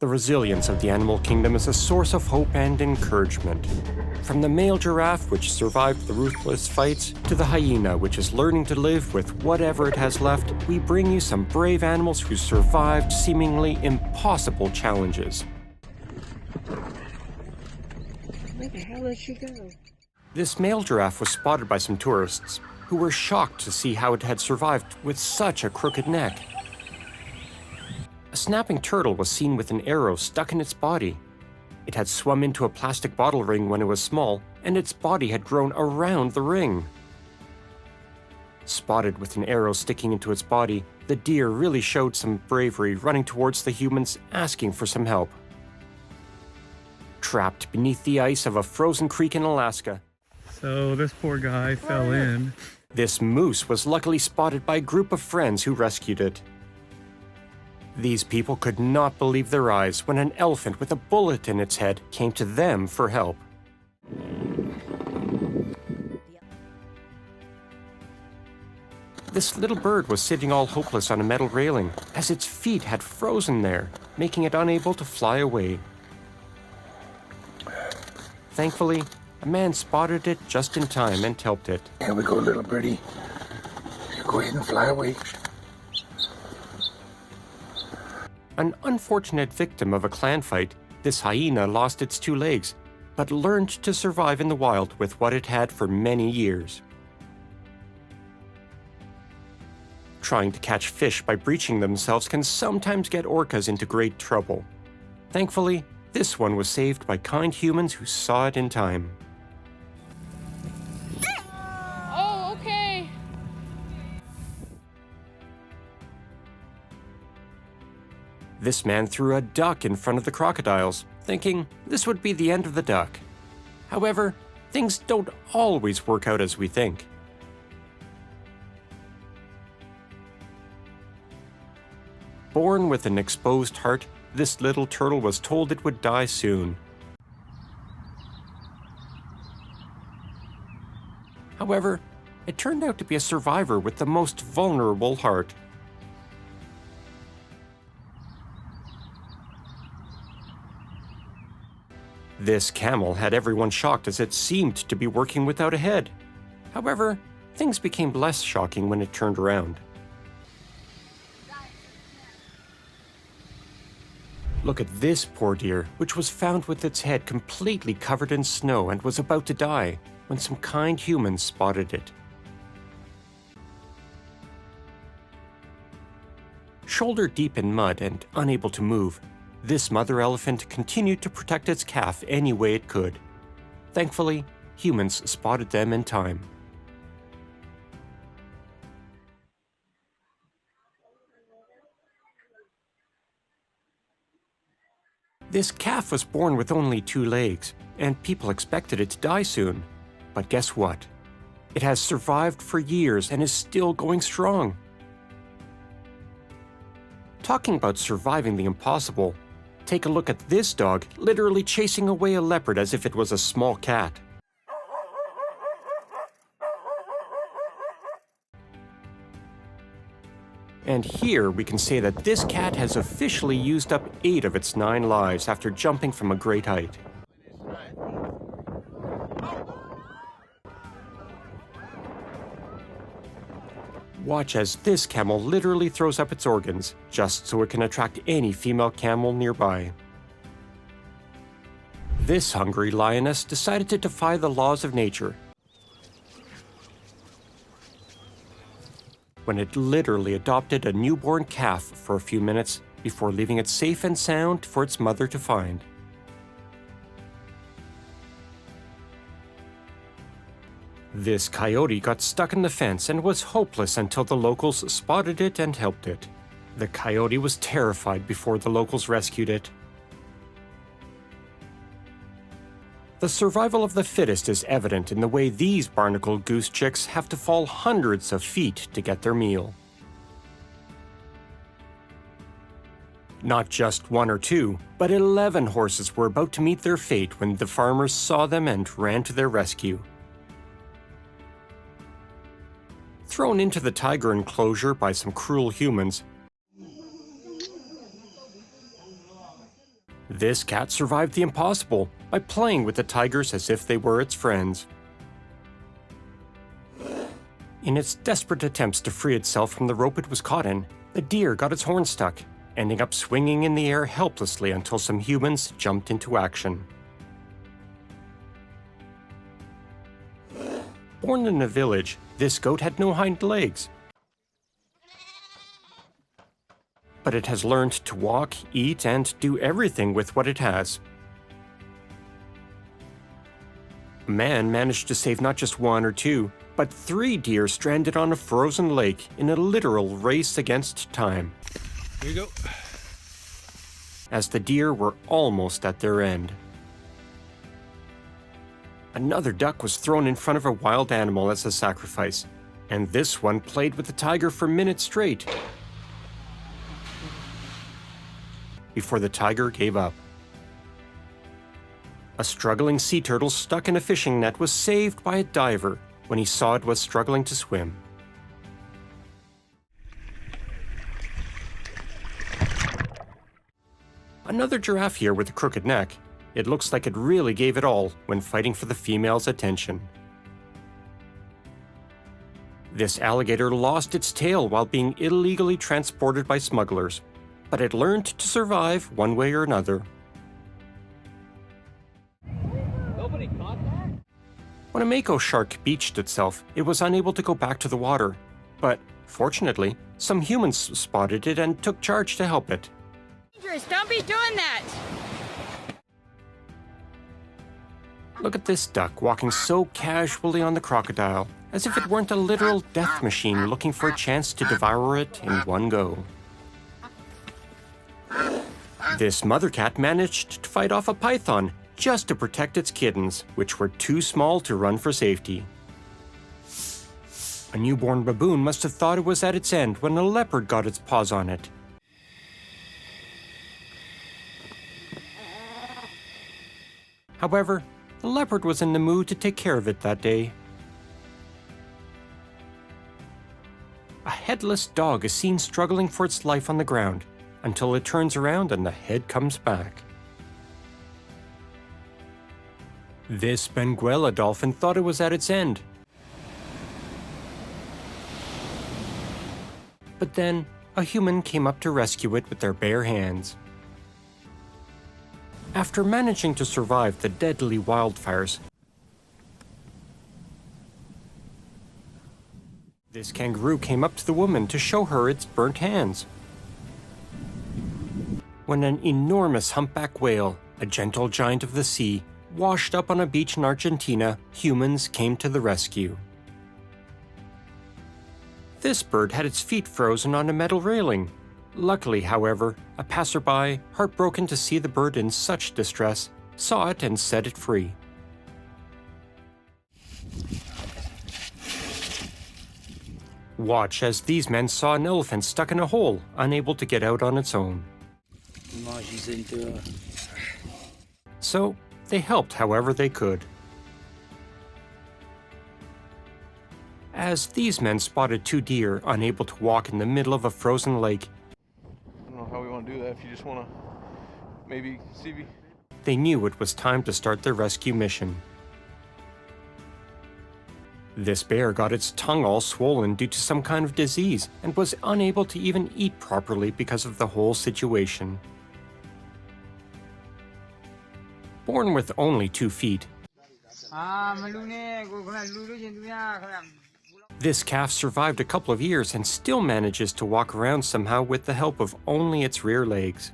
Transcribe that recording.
The resilience of the animal kingdom is a source of hope and encouragement. From the male giraffe, which survived the ruthless fights, to the hyena, which is learning to live with whatever it has left, we bring you some brave animals who survived seemingly impossible challenges. Where the hell did she go? This male giraffe was spotted by some tourists, who were shocked to see how it had survived with such a crooked neck. A snapping turtle was seen with an arrow stuck in its body. It had swum into a plastic bottle ring when it was small, and its body had grown around the ring. Spotted with an arrow sticking into its body, the deer really showed some bravery, running towards the humans, asking for some help. Trapped beneath the ice of a frozen creek in Alaska, So this poor guy fell in. this moose was luckily spotted by a group of friends who rescued it. These people could not believe their eyes when an elephant with a bullet in its head came to them for help. This little bird was sitting all hopeless on a metal railing, as its feet had frozen there, making it unable to fly away. Thankfully, a man spotted it just in time and helped it. Here we go, little birdie. Go ahead and fly away. An unfortunate victim of a clan fight, this hyena lost its two legs, but learned to survive in the wild with what it had for many years. Trying to catch fish by breaching themselves can sometimes get orcas into great trouble. Thankfully, this one was saved by kind humans who saw it in time. Oh, okay. This man threw a duck in front of the crocodiles, thinking this would be the end of the duck. However, things don't always work out as we think. Born with an exposed heart, this little turtle was told it would die soon. However, it turned out to be a survivor with the most vulnerable heart. This camel had everyone shocked as it seemed to be working without a head. However, things became less shocking when it turned around. Look at this poor deer, which was found with its head completely covered in snow and was about to die when some kind humans spotted it. Shoulder deep in mud and unable to move, this mother elephant continued to protect its calf any way it could. Thankfully, humans spotted them in time. This calf was born with only two legs, and people expected it to die soon. But guess what? It has survived for years and is still going strong. Talking about surviving the impossible, take a look at this dog literally chasing away a leopard as if it was a small cat. And here we can say that this cat has officially used up 8 of its 9 lives after jumping from a great height. Watch as this camel literally throws up its organs, just so it can attract any female camel nearby. This hungry lioness decided to defy the laws of nature, when it literally adopted a newborn calf for a few minutes before leaving it safe and sound for its mother to find. This coyote got stuck in the fence and was hopeless until the locals spotted it and helped it. The coyote was terrified before the locals rescued it. The survival of the fittest is evident in the way these barnacled goose chicks have to fall hundreds of feet to get their meal. Not just 1 or 2, but 11 horses were about to meet their fate when the farmers saw them and ran to their rescue. Thrown into the tiger enclosure by some cruel humans, This cat survived the impossible by playing with the tigers as if they were its friends. In its desperate attempts to free itself from the rope it was caught in, the deer got its horn stuck, ending up swinging in the air helplessly until some humans jumped into action. Born in a village, this goat had no hind legs. But it has learned to walk, eat, and do everything with what it has. A man managed to save not just one or two, but 3 deer stranded on a frozen lake in a literal race against time. Here you go. As the deer were almost at their end. Another duck was thrown in front of a wild animal as a sacrifice, and this one played with the tiger for minutes straight before the tiger gave up. A struggling sea turtle stuck in a fishing net was saved by a diver when he saw it was struggling to swim. Another giraffe here with a crooked neck. It looks like it really gave it all when fighting for the female's attention. This alligator lost its tail while being illegally transported by smugglers, but it learned to survive one way or another. Nobody caught that? When a mako shark beached itself, it was unable to go back to the water, but fortunately, some humans spotted it and took charge to help it. Dangerous, don't be doing that! Look at this duck walking so casually on the crocodile, as if it weren't a literal death machine looking for a chance to devour it in one go. This mother cat managed to fight off a python just to protect its kittens, which were too small to run for safety. A newborn baboon must have thought it was at its end when a leopard got its paws on it. However, the leopard was in the mood to take care of it that day. A headless dog is seen struggling for its life on the ground until it turns around and the head comes back. This Benguela dolphin thought it was at its end. But then, a human came up to rescue it with their bare hands. After managing to survive the deadly wildfires, this kangaroo came up to the woman to show her its burnt hands. When an enormous humpback whale, a gentle giant of the sea, washed up on a beach in Argentina, humans came to the rescue. This bird had its feet frozen on a metal railing. Luckily, however, a passerby, heartbroken to see the bird in such distress, saw it and set it free. Watch as these men saw an elephant stuck in a hole, unable to get out on its own. So, they helped however they could. As these men spotted 2 deer unable to walk in the middle of a frozen lake, I don't know how we want to do that. If you just want to maybe see. they knew it was time to start their rescue mission. This bear got its tongue all swollen due to some kind of disease and was unable to even eat properly because of the whole situation. Born with only 2 feet, this calf survived a couple of years and still manages to walk around somehow with the help of only its rear legs.